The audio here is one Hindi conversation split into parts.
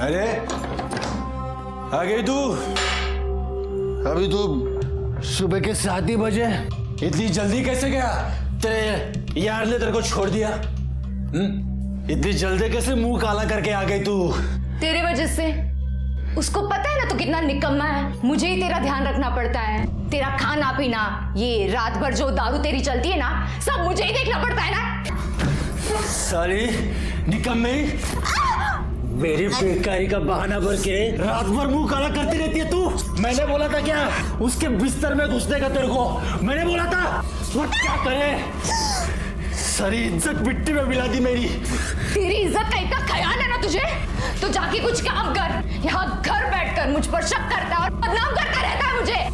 अरे आ गई तू? अभी तो सुबह के 7 ही बजे। इतनी जल्दी कैसे गया? तेरे यार ने तेरे को छोड़ दिया? इतनी जल्दी कैसे मुंह काला करके आ गई तू? तेरे वजह से। उसको पता है ना तू कितना निकम्मा है। मुझे ही तेरा ध्यान रखना पड़ता है। तेरा खाना पीना, ये रात भर जो दारू तेरी चलती है ना, सब मुझे ही देखना पड़ता है ना। सारी निकम्मे, मेरी बेकारी का बहाना भर के रात भर मुंह काला करती रहती है तू। मैंने बोला था क्या उसके बिस्तर में घुसने का तेरे को? मैंने बोला था। वो क्या करे? सारी इज्जत मिट्टी में मिला दी मेरी। तेरी इज्जत का इतना ख्याल है ना तुझे, तो जाके कुछ काम कर। यहाँ घर बैठकर मुझ पर शक करता है और बदनाम करता रहता है मुझे।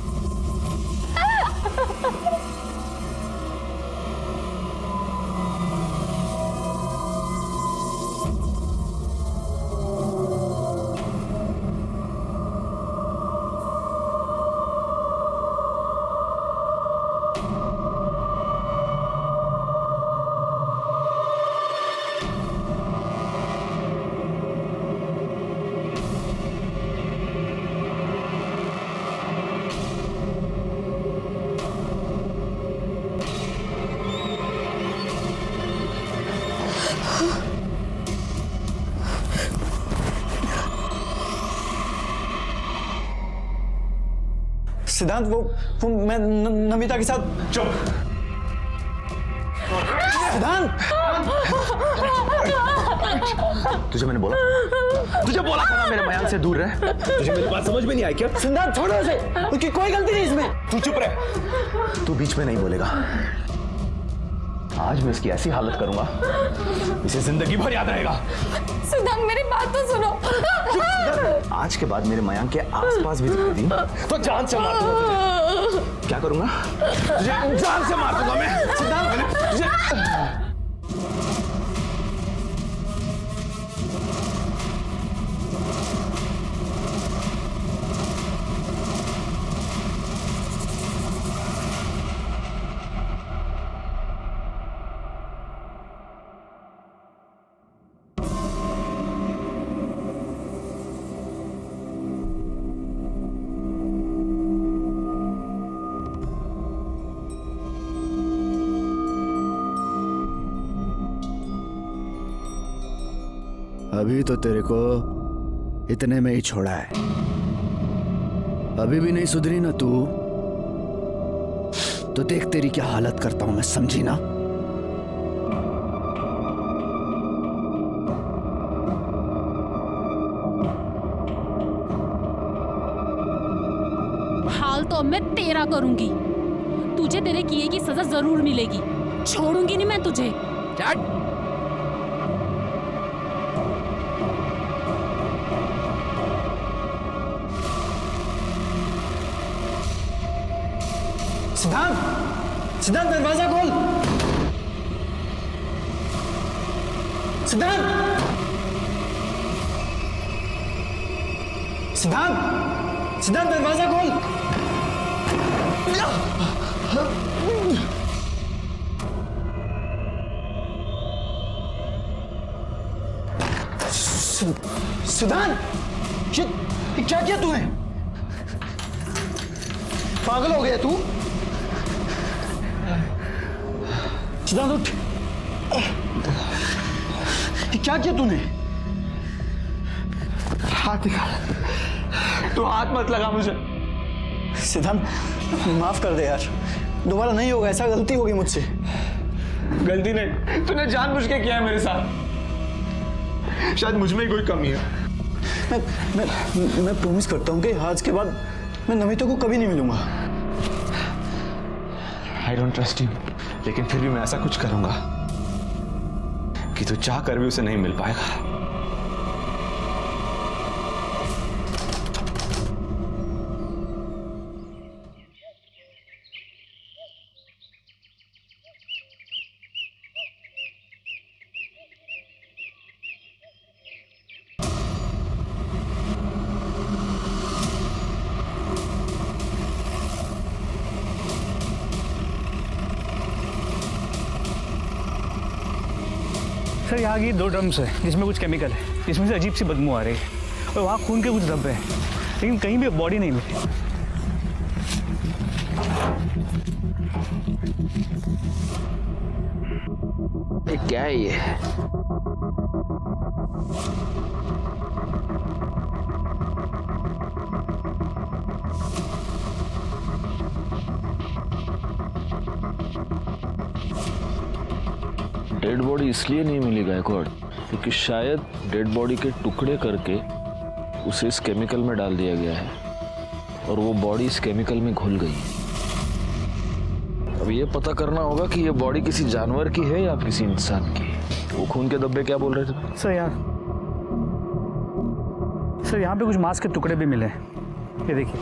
सिद्धांत, वो मैं नमिता के साथ। चुप। सिद्धांत, तुझे मैंने बोला, तुझे बोला था ना मेरे मयांक से दूर रह। तुझे मेरी बात समझ में नहीं आई क्या? सिद्धांत छोड़ो उसे, उसकी कोई गलती नहीं इसमें। तू चुप रह। तू बीच में नहीं बोलेगा। आज मैं इसकी ऐसी हालत करूंगा, इसे जिंदगी भर याद रहेगा। सिद्धांत मेरी बात तो सुनो। आज के बाद मेरे मयांक के आसपास भी दिखाई दी तो जान से मार दूंगा तुझे। क्या करूंगा? तुझे जान से मार दूंगा मैं। सिद्धांत, अभी तो तेरे को इतने में ही छोड़ा है। अभी भी नहीं सुधरी ना तू, तो देख तेरी क्या हालत करता हूं मैं, समझी ना? हाल तो अब मैं तेरा करूंगी। तुझे तेरे किए की सजा जरूर मिलेगी। छोड़ूंगी नहीं मैं तुझे। सिद्धांत, सिद्धांत दरवाजा खोल। सिद्धांत, सिद्धांत, सिद्धांत दरवाजा खोल। सिद्धांत, ये क्या किया तूने? पागल हो गया तू? सिद्धांत उठ। क्या किया तूने? हाथ निकाल। तू हाथ मत लगा मुझे। सिद्धांत, माफ कर दे यार, दोबारा नहीं होगा ऐसा। गलती होगी मुझसे। गलती नहीं, तूने जानबूझ के किया है मेरे साथ। शायद मुझ में ही कोई कमी है। मैं प्रॉमिस करता हूँ कि आज के बाद मैं नमिता को कभी नहीं मिलूंगा। I don't trust you, लेकिन फिर भी मैं ऐसा कुछ करूंगा कि तू चाह कर भी उसे नहीं मिल पाएगा। सर यहाँ की 2 ड्रम्स है जिसमें कुछ केमिकल है, जिसमें से अजीब सी बदबू आ रही है। वहाँ खून के कुछ धब्बे हैं, लेकिन कहीं भी बॉडी नहीं मिली। ये क्या है ये? डेड बॉडी इसलिए नहीं मिली गायकवाड़ क्योंकि शायद डेड बॉडी के टुकड़े करके उसे इस केमिकल में डाल दिया गया है और वो बॉडी इस केमिकल में घुल गई है। अब ये पता करना होगा कि ये बॉडी किसी जानवर की है या किसी इंसान की। वो खून के धब्बे क्या बोल रहे थे? सर यहाँ पे कुछ मांस के टुकड़े भी मिले हैं। ये देखिए,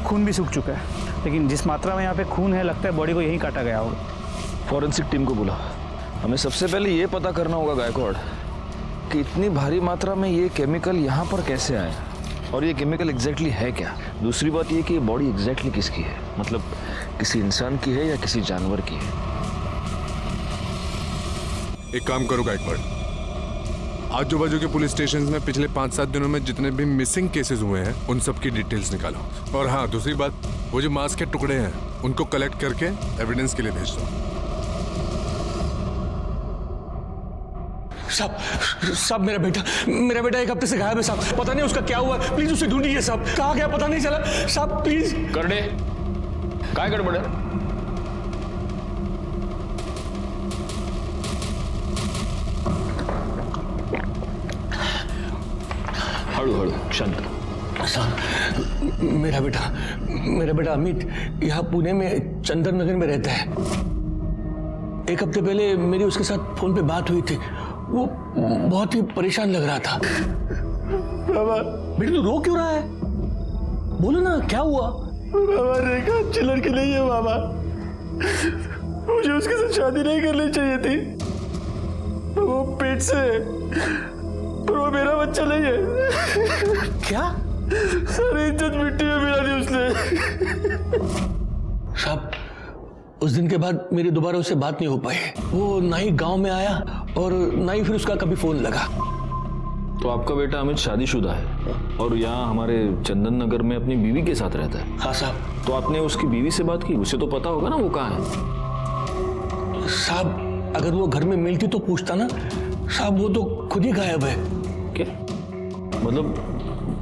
खून भी सूख चुका है, लेकिन जिस मात्रा में यहाँ पे खून है लगता है बॉडी को यहीं काटा गया होगा। फॉरेंसिक टीम को बुला। हमें सबसे पहले ये पता करना होगा गायकवाड़ कि इतनी भारी मात्रा में ये केमिकल यहाँ पर कैसे आया और ये केमिकल एग्जैक्टली है क्या। दूसरी बात ये कि ये बॉडी एग्जैक्टली किसकी है, मतलब किसी इंसान की है या किसी जानवर की है। एक काम करो गायकवाड़, आजू बाजू के पुलिस स्टेशन में पिछले 5-7 दिनों में जितने भी मिसिंग केसेस हुए हैं उन सब की डिटेल्स निकालो। और हाँ, दूसरी बात, वो जो मांस के टुकड़े हैं उनको कलेक्ट करके एविडेंस के लिए भेज दो। साहब मेरा बेटा 1 हफ्ते से गायब है साहब। पता नहीं उसका क्या हुआ, प्लीज उसे ढूंढिए साहब। कहाँ गया पता नहीं चला साहब, प्लीज। कर दे, काय गड़बड़ है? हड़ू हड़ू शांत। साहब मेरा बेटा अमित यहाँ पुणे में चंदन नगर में रहता है। 1 हफ्ते पहले मेरी उसके साथ फोन पे बात हुई थी। वो बहुत ही परेशान लग रहा था। बाबा बेटा तू रो क्यों रहा है? बोलो ना क्या हुआ? बाबा रेखा अच्छी लड़की नहीं है बाबा, मुझे उसके साथ शादी नहीं करनी चाहिए थी। वो पेट से है, पर वो मेरा बच्चा नहीं है। क्या? सारी इज्जत मिट्टी में मिला दी उसने। साहब उस दिन के बाद मेरी दोबारा उससे बात नहीं हो पाई। वो ना ही गांव में आया और ना ही फिर उसका कभी फोन लगा। तो आपका बेटा अमित शादीशुदा है और यहाँ हमारे चंदन नगर में अपनी बीवी के साथ रहता है। हाँ साहब। तो आपने उसकी बीवी से बात की? उसे तो पता होगा ना वो कहाँ है। साहब अगर वो घर में मिलती तो पूछता ना। साहब वो तो खुद ही गायब है। क्या मतलब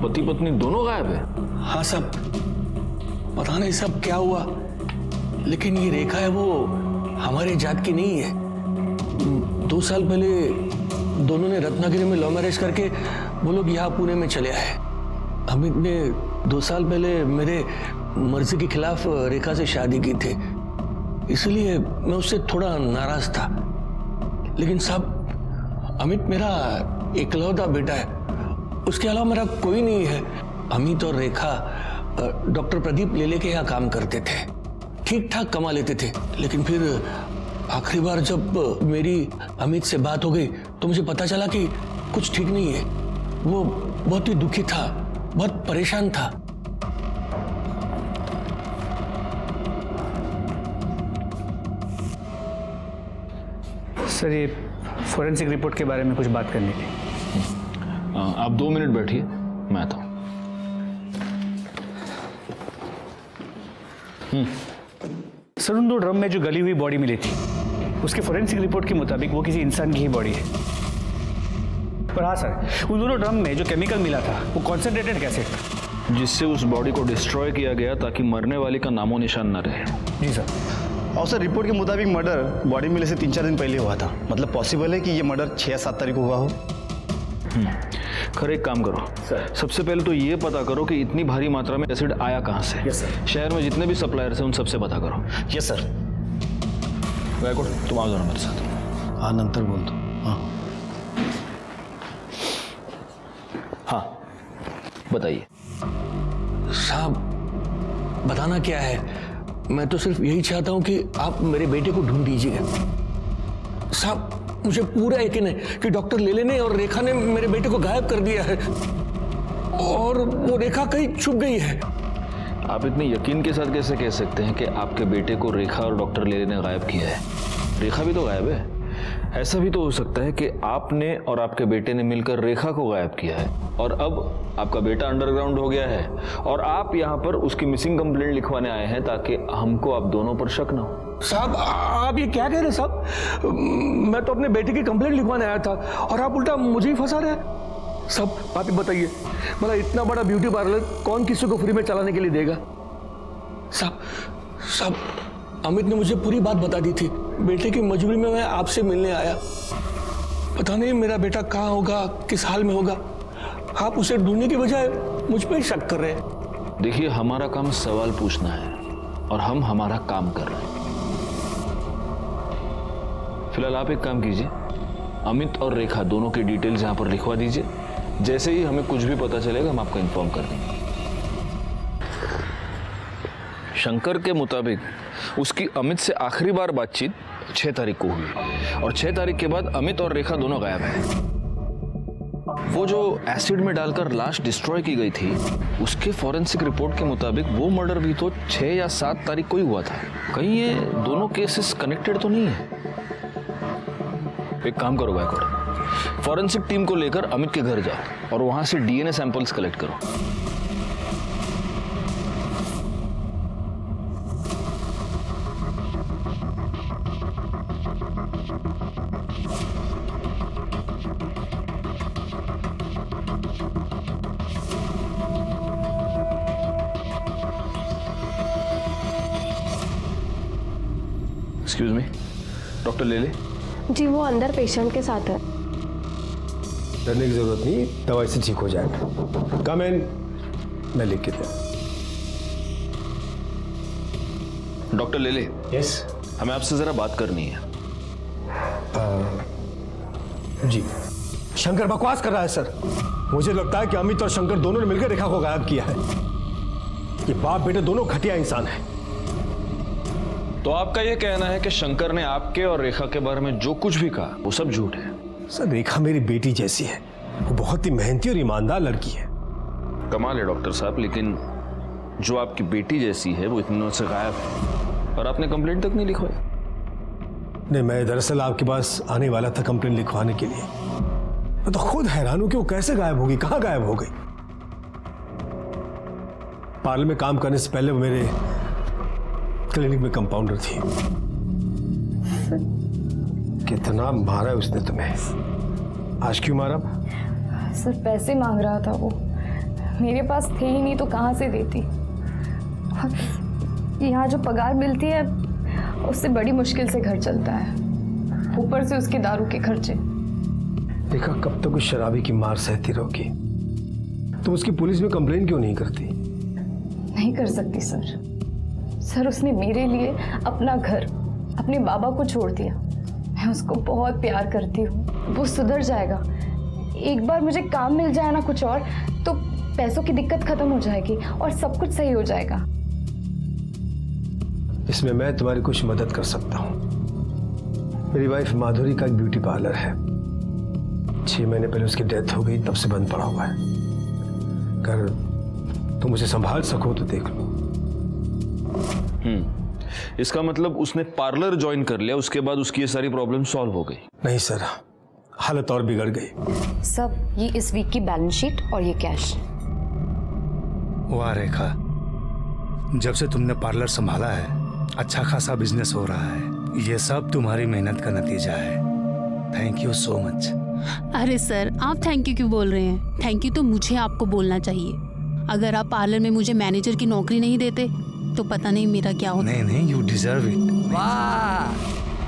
पति पत्नी दोनों गायब है? हाँ साहब, पता नहीं सब क्या हुआ, लेकिन ये रेखा है वो हमारे जात की नहीं है। 2 साल पहले दोनों ने रत्नागिरी में लव मैरिज करके वो लोग यहाँ पुणे में चले आए। अमित ने 2 साल पहले मेरे मर्जी के खिलाफ रेखा से शादी की थी, इसलिए मैं उससे थोड़ा नाराज था। लेकिन साहब अमित मेरा इकलौता बेटा है, उसके अलावा मेरा कोई नहीं है। अमित और रेखा डॉक्टर प्रदीप लेले के यहाँ काम करते थे, ठीक ठाक कमा लेते थे। लेकिन फिर आखिरी बार जब मेरी अमित से बात हो गई तो मुझे पता चला कि कुछ ठीक नहीं है। वो बहुत ही दुखी था, बहुत परेशान था। सर ये फोरेंसिक रिपोर्ट के बारे में कुछ बात करनी थी। आप 2 मिनट बैठिए, मैं आता हूँ। सर उन 2 ड्रम में जो गली हुई बॉडी मिली थी उसके फोरेंसिक रिपोर्ट के मुताबिक वो किसी इंसान की ही बॉडी है। पर हाँ सर, उन दोनों ड्रम में जो केमिकल मिला था वो कॉन्सेंट्रेटेड गैसेट था, जिससे उस बॉडी को डिस्ट्रॉय किया गया ताकि मरने वाले का नामो निशान न रहे। जी सर। और सर रिपोर्ट के मुताबिक मर्डर बॉडी मिलने से 3-4 दिन पहले हुआ था। मतलब पॉसिबल है कि ये मर्डर 6 या 7 तारीख को हुआ हो। खैर एक काम करो सर, सबसे पहले तो ये पता करो कि इतनी भारी मात्रा में एसिड आया कहाँ से। Yes sir. शहर में जितने भी सप्लायर्स हैं उन सबसे पता करो। Yes sir. गायकवाड़ तुम आ जाओ मेरे साथ। हाँ नंतर बोल दो। हाँ बताइए। साहब बताना क्या है, मैं तो सिर्फ यही चाहता हूं कि आप मेरे बेटे को ढूंढ दीजिएगा। साहब मुझे पूरा यकीन है कि डॉक्टर लेले ने और रेखा ने मेरे बेटे को गायब कर दिया है और वो रेखा कहीं छुप गई है। आप इतने यकीन के साथ कैसे कह सकते हैं कि आपके बेटे को रेखा और डॉक्टर लेले ने गायब किया है? रेखा भी तो गायब है। ऐसा भी तो हो सकता है कि आपने और आपके बेटे ने मिलकर रेखा को गायब किया है और अब आपका बेटा अंडरग्राउंड हो गया है और आप यहाँ पर उसकी मिसिंग कंप्लेंट लिखवाने आए हैं ताकि हमको आप दोनों पर शक ना हो। साहब आप ये क्या कह रहे हैं साहब? मैं तो अपने बेटे की कंप्लेंट लिखवाने आया था और आप उल्टा मुझे ही फंसा रहे हैं। साहब आप ही बताइए, मतलब इतना बड़ा ब्यूटी पार्लर कौन किसी को फ्री में चलाने के लिए देगा? साहब अमित ने मुझे पूरी बात बता दी थी। बेटे की मजबूरी में मैं आपसे मिलने आया। पता नहीं मेरा बेटा कहाँ होगा, किस हाल में होगा। आप उसे ढूंढने की बजाय मुझ पर ही शक कर रहे हैं। देखिए, हमारा काम सवाल पूछना है और हम हमारा काम कर रहे हैं। फिलहाल आप एक काम कीजिए, अमित और रेखा दोनों की डिटेल्स यहाँ पर लिखवा दीजिए। जैसे ही हमें कुछ भी पता चलेगा हम आपको इन्फॉर्म कर देंगे। शंकर के मुताबिक उसकी अमित से आखिरी बार बातचीत 6 तारीख को हुई और 6 तारीख के बाद अमित और रेखा दोनों गायब हैं। वो जो एसिड में डालकर लाश डिस्ट्रॉय की गई थी, उसके फॉरेंसिक रिपोर्ट के मुताबिक वो मर्डर भी तो 6 या 7 तारीख को ही हुआ था। कहीं ये दोनों केसेस कनेक्टेड तो नहीं है? एक काम करो गायकवाड़, फॉरेंसिक टीम को लेकर अमित के घर जाओ और वहां से डीएनए सैंपल्स कलेक्ट करो। एक्सक्यूज मी, डॉक्टर ले ले। जी वो अंदर पेशेंट के साथ है। डरने की जरूरत नहीं, दवाई से ठीक हो जाएगा। कम इन, मैं लिख के दे। डॉक्टर ले ले। यस हमें आपसे जरा बात करनी है। जी। शंकर बकवास कर रहा है सर। मुझे लगता है कि अमित और शंकर दोनों ने मिलकर रेखा को गायब किया है। ये बाप बेटे दोनों घटिया इंसान हैं। तो आपका यह कहना है कि शंकर ने आपके और रेखा के बारे में जो कुछ भी कहा वो सब झूठ है? सर रेखा मेरी बेटी जैसी है, वो बहुत ही मेहनती और ईमानदार लड़की है। कमाल है डॉक्टर साहब, लेकिन जो आपकी बेटी जैसी है वो इतने दिनों से गायब है और आपने कंप्लेंट तक नहीं लिखवाई। नहीं, मैं दरअसल आपके पास आने वाला था कंप्लेंट लिखवाने के लिए। मैं तो खुद हैरान हूं कि वो कैसे गायब होगी, कहां गायब हो गई। पार्लर में काम करने से पहले वो मेरे क्लिनिक में कंपाउंडर थी। कितना मारा उसने तुम्हें? आज क्यों मारा? सर पैसे मांग रहा था वो, मेरे पास थे ही नहीं तो कहाँ से देती। और यहाँ जो पगार मिलती है उससे बड़ी मुश्किल से घर चलता है, ऊपर से उसके दारू के खर्चे। देखा कब तक उस शराबी की मार सहती रहोगी? तुम उसकी पुलिस में कंप्लेन क्यों नहीं करती? नहीं कर सकती सर, उसने मेरे लिए अपना घर, अपने बाबा को छोड़ दिया। मैं उसको बहुत प्यार करती हूँ, वो सुधर जाएगा। एक बार मुझे काम मिल जाए ना कुछ और, तो पैसों की दिक्कत खत्म हो जाएगी और सब कुछ सही हो जाएगा। इसमें मैं तुम्हारी कुछ मदद कर सकता हूँ। मेरी वाइफ माधुरी का एक ब्यूटी पार्लर है। 6 महीने पहले उसकी डेथ हो गई, तब से बंद पड़ा हुआ है। अगर तुम उसे संभाल सको तो देख लो। इसका मतलब उसने पार्लर ज्वाइन कर लिया, उसके बाद उसकी ये सारी प्रॉब्लम सॉल्व हो गई? नहीं सर, हालत और बिगड़ गई। सब ये इस वीक की बैलेंस शीट और ये कैश। वाह रेखा, जब से तुमने पार्लर संभाला है अच्छा खासा बिजनेस हो रहा है। ये सब तुम्हारी मेहनत का नतीजा है। Thank you so much. अरे सर, आप थैंक यू क्यों बोल रहे हैं? थैंक यू तो मुझे आपको बोलना चाहिए। अगर आप पार्लर में मुझे मैनेजर की नौकरी नहीं देते तो पता नहीं मेरा क्या होता। नहीं, यू डिजर्व इट। वाह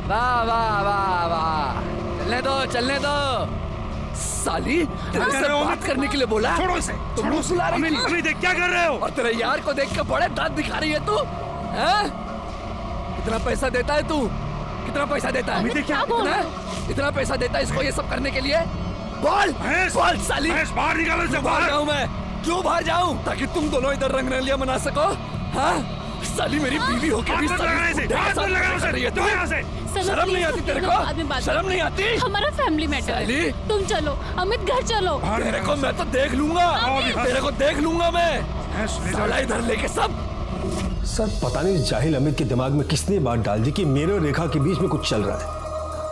वाह वाह वाह वाह, चलने दो साली, तेरे से बात करने के लिए बोला। छोड़ो इसे। तुम लोग सुला रही थी। अभी देख क्या कर रहे हो? और तेरे यार को देख के बड़े दांत दिखा रही है तू, हैं? कितना पैसा देता है तू? कितना पैसा देता है? इतना पैसा देता है इसको ये सब करने के लिए? बोल बोल साली, बाहर निकालो इसे। बाहर जाऊं मैं? क्यों बाहर जाऊं? ताकि तुम दोनों इधर रंगरलिया मना सको। हाँ साली, मेरी बीवी होके भी शर्म नहीं आती तेरे को? शर्म नहीं आती? हमारा फैमिली मैटर है। तुम चलो अमित, घर चलो। तेरे को मैं तो देख लूंगा, तेरे को देख लूंगा मैं। साला इधर लेके सब। सर पता नहीं जाहिल अमित के दिमाग में किसने बात डाल दी कि मेरे और रेखा के बीच में कुछ चल रहा है।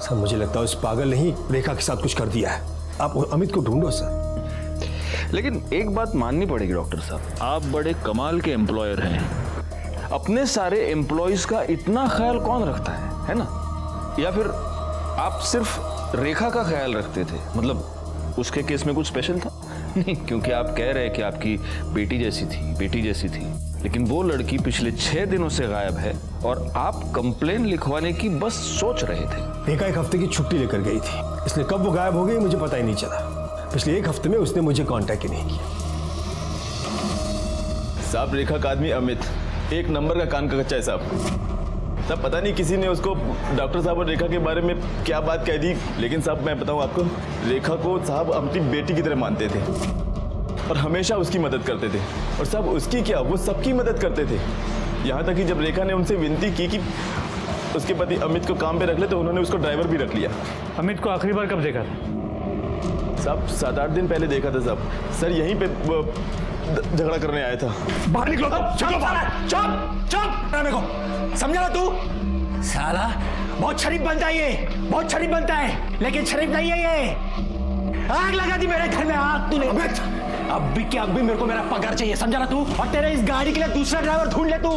सर मुझे लगता है उस पागल ने ही रेखा के साथ कुछ कर दिया है। आप अमित को ढूंढो सर। लेकिन एक बात माननी पड़ेगी डॉक्टर साहब, आप बड़े कमाल के एम्प्लॉयर हैं। अपने सारे एम्प्लॉयज का इतना ख्याल कौन रखता है ना? या फिर आप सिर्फ रेखा का ख्याल रखते थे? मतलब उसके केस में कुछ स्पेशल था? नहीं, क्योंकि आप कह रहे हैं कि आपकी बेटी जैसी थी, लेकिन वो लड़की पिछले 6 दिनों से गायब है और आप कंप्लेन लिखवाने की बस सोच रहे थे। रेखा 1 हफ्ते की छुट्टी लेकर गई थी, इसलिए कब वो गायब हो गई मुझे पता ही नहीं चला। पिछले 1 हफ्ते में उसने मुझे कांटेक्ट ही नहीं किया। साहब रेखा का आदमी अमित 1 नंबर का कान का कच्चा है साहब। पता नहीं किसी ने उसको डॉक्टर साहब और रेखा के बारे में क्या बात कह दी, लेकिन साहब मैं बताऊं आपको, रेखा को साहब अपनी बेटी की तरह मानते थे और हमेशा उसकी मदद करते थे। और साहब उसकी क्या, वो सबकी मदद करते थे। यहाँ तक कि जब रेखा ने उनसे विनती की कि उसके पति अमित को काम पे रख ले, तो उन्होंने उसको ड्राइवर भी रख लिया। अमित को आखिरी बार कब देखा था? साहब 7-8 दिन पहले देखा था साहब। सर यहीं पे झगड़ा करने आया था। बाहर निकलो। चुप मेरे को समझा ना तू? साला बहुत शरीफ बनता है ये, बहुत शरीफ बनता है, लेकिन शरीफ नहीं है ये। आग लगा दी मेरे घर में, आग तूने। अब भी क्या, अब भी मेरे को मेरा पगार चाहिए, समझा ना तू? और तेरे इस गाड़ी के लिए दूसरा ड्राइवर ढूंढ ले तू।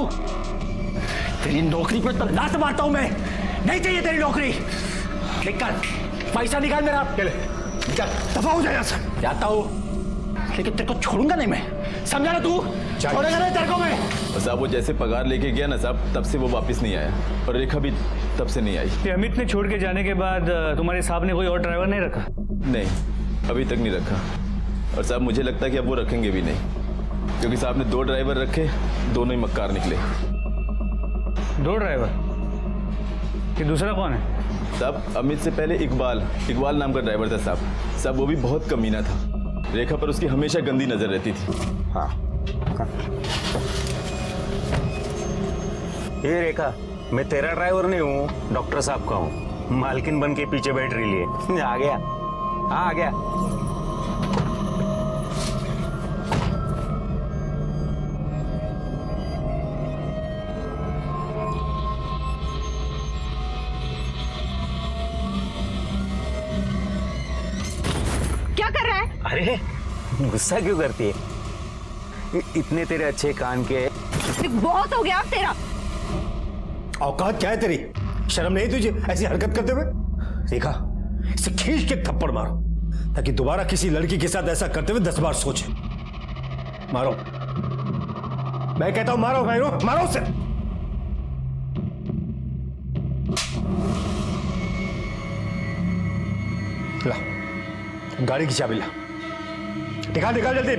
तेरी नौकरी पे तो लात मारता हूं मैं, नहीं चाहिए तेरी नौकरी। निकल, पैसा निकाल मेरा। दफा हो जाएगा सर, जाता हूं, लेकिन तेरे को छोड़ूंगा नहीं मैं, समझा ना तू? छोड़ेगा नहीं तेरे को मैं। साहब वो जैसे पगार लेके गया ना साहब, तब से वो वापस नहीं आया और रेखा भी तब से नहीं आई। ये अमित ने छोड़ के जाने के बाद तुम्हारे साहब ने कोई और ड्राइवर नहीं रखा? नहीं, अभी तक नहीं रखा। और साहब मुझे लगता है कि अब वो रखेंगे भी नहीं, क्योंकि साहब ने 2 ड्राइवर रखे, दोनों ही मक्कार निकले। 2 ड्राइवर? ये दूसरा कौन है? साहब अमित से पहले इकबाल नाम का ड्राइवर था साहब। साहब वो भी बहुत कमीना था, रेखा पर उसकी हमेशा गंदी नजर रहती थी। हाँ। ये रेखा, मैं तेरा ड्राइवर नहीं हूँ, डॉक्टर साहब का हूँ। मालकिन बन के पीछे बैठ रही है। आ गया, हाँ आ गया। क्या कर रहा है? अरे गुस्सा क्यों करती है? इतने तेरे अच्छे कान के। बहुत हो गया अब तेरा। औकात क्या है तेरी? शर्म नहीं तुझे ऐसी हरकत करते हुए? रेखा, इसे खींच के थप्पड़ मारो, ताकि दोबारा किसी लड़की के साथ ऐसा करते हुए 10 बार सोचे। मारो, मैं कहता हूं मारो, मारो उसे। ला, गाड़ी की चाबी ला, निकाल जल्दी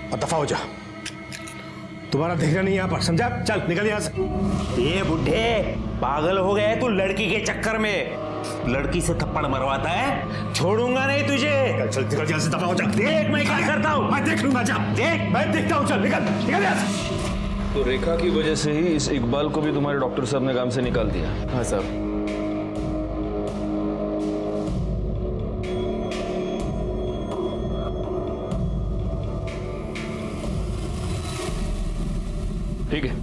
और दफा हो जा। तुम्हारा देखना नहीं यहाँ पर, समझा? चल निकल यहाँ से। ये बुढ़े पागल हो गए तू लड़की के चक्कर में। लड़की से थप्पड़ मरवाता है, छोड़ूंगा नहीं तुझे। चल निकल यहाँ से, दफा हो जा। देख मैं क्या करता हूँ, मैं देख लूंगा। जा देख, मैं देखता हूँ। चल निकल यहाँ से। तो रेखा की वजह से ही इस इकबाल को भी तुम्हारे डॉक्टर साहब ने काम से निकाल दिया? हाँ साहब। ठीक है।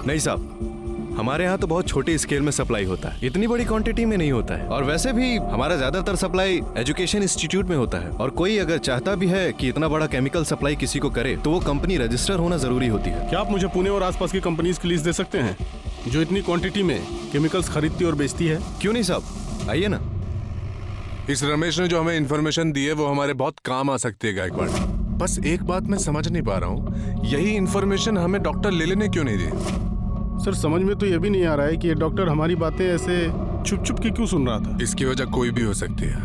नहीं साहब, हमारे यहाँ तो बहुत छोटे स्केल में सप्लाई होता है, इतनी बड़ी क्वांटिटी में नहीं होता है। और वैसे भी हमारा ज्यादातर सप्लाई एजुकेशन इंस्टीट्यूट में होता है। और कोई अगर चाहता भी है कि इतना बड़ा केमिकल सप्लाई किसी को करे, तो वो कंपनी रजिस्टर होना जरूरी होती है। क्या आप मुझे पुणे और आसपास की कंपनीज की लिस्ट दे सकते हैं जो इतनी क्वांटिटी में केमिकल्स खरीदती और बेचती है? क्यों नहीं साहब, आइए ना। इस रमेश ने जो हमें इन्फॉर्मेशन दी है वो हमारे बहुत काम आ सकती है गायकवाड़। बस एक बात मैं समझ नहीं पा रहा हूँ, यही इन्फॉर्मेशन हमें डॉक्टर लेले ने क्यों नहीं दी? सर समझ में तो ये भी नहीं आ रहा है कि ये डॉक्टर हमारी बातें ऐसे छुप के क्यों सुन रहा था। इसकी वजह कोई भी हो सकती है।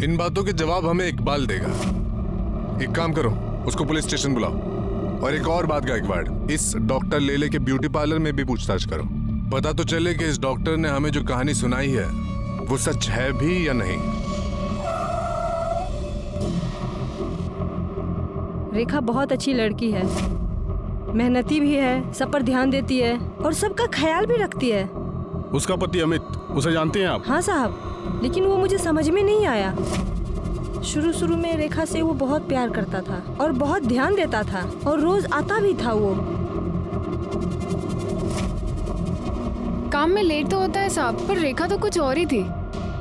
इन बातों के जवाब हमें इकबाल देगा। एक काम करो, उसको पुलिस स्टेशन बुलाओ। और एक और बात गायकवाड़, इस डॉक्टर लेले के ब्यूटी पार्लर में भी पूछताछ करो। पता तो चले कि इस डॉक्टर ने हमें जो कहानी सुनाई है वो सच है भी या नहीं। रेखा बहुत अच्छी लड़की है, मेहनती भी है, सब पर ध्यान देती है और सबका ख्याल भी रखती है। उसका पति अमित, उसे जानते हैं आप? हाँ साहब, लेकिन वो मुझे समझ में नहीं आया। शुरू में रेखा से वो बहुत प्यार करता था और बहुत ध्यान देता था और रोज आता भी था वो। काम में लेट तो होता है साहब, पर रेखा तो कुछ और ही थी।